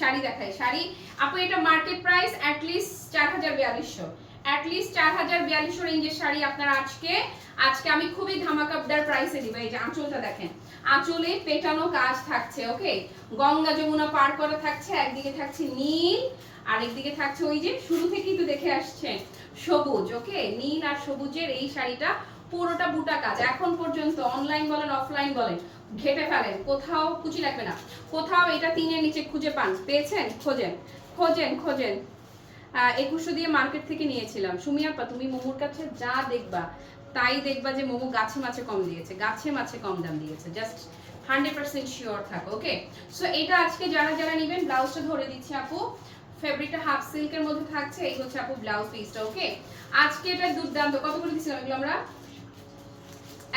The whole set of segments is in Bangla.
শাড়ি দেখাই শাড়ি আপু এটা মার্কেট প্রাইস অ্যাটলিস্ট 4200 অ্যাটলিস্ট 4200 রেঞ্জের শাড়ি আপনারা আজকে আমি খুবই ধামাকাদার প্রাইসে দিব। এই যে আঁচলটা দেখেন, আঁচলে পেটানো কাজ থাকছে, ওকে গঙ্গা যমুনা পার করা থাকছে, একদিকে থাকছে নীল আর একদিকে থাকছে ওই যে শুরু থেকেই তো দেখে আসছেন সবুজ, ওকে নীল আর সবুজের এই শাড়িটা পুরোটা বুটা কাজ। এখন পর্যন্ত অনলাইন বলেন অফলাইন বলেন ঘেটে ফেলেন, কোথাও কুচি লাগবে না, কোথাও এটা 3-এর নিচে খুঁজে পান, পেয়েছেন? খোঁজেন খোঁজেন খোঁজেন। 2100 দিয়ে মার্কেট থেকে নিয়েছিলাম। সুমি আপা তুমি মোমোর কাছে যা দেখবা তাই দেখবা যে মোমো গাছে মাছে কম দিয়েছে, গাছে মাছে কম দাম দিয়েছে, জাস্ট 100% শিওর থাকো, ওকে। সো এটা আজকে যারা যারা নেবেন ব্লাউজটা ধরে দিচ্ছি আপু, ফেব্রিকটা হাফ সিল্কের মধ্যে থাকছে, এই হচ্ছে আপু ব্লাউজ পিসটা, ওকে। আজকে এটা দুর্দান্ত, কত করে দিছিলাম এগুলো আমরা?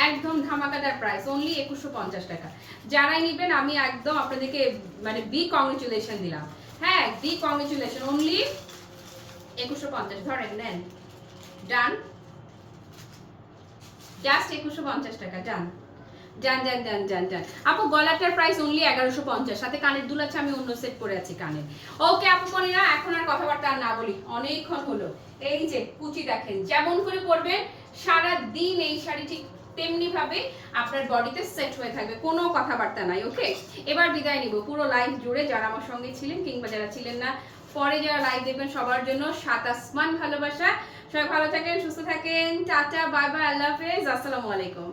একদম ধামাকাদার প্রাইস, অনলি 2150 টাকা। যারাই নেবেন আমি একদম আপনাদেরকে মানে বিগ কংগ্রেচুলেশন দিলাম, হ্যাঁ বিগ কংগ্রেচুলেশন, অনলি 2150 ধরেন নেন, ডান, জাস্ট 2150 টাকা, ডান জান জান জান জান জান। আপু গলাটার প্রাইস অনলি 1150, সাথে কানের দুল আছে, আমি অন্য সেট করে আছি কানের, ওকে আপু মনিরা এখন আর কথাবার্তা আর না বলি, অনেকক্ষণ হলো। এই যে কুচি দেখেন, যেমন করে পরবেন সারা দিন এই শাড়ি ঠিক তেমনি ভাবে আপনার বডিতে সেট হয়ে থাকবে, কোনো কথাবার্তা নাই, ওকে। এবার বিদায় নিব পুরো লাইভ জুড়ে, যারা আমার সঙ্গে ছিলেন কিংবা যারা ছিলেন না, পরে যারা লাইভ দেখবেন সবার জন্য 7 আসমান ভালোবাসা। সবাই ভালো থাকেন, সুস্থ থাকেন, টাটা বাই বাই, আল্লাহ হাফেজ, আসসালামু আলাইকুম।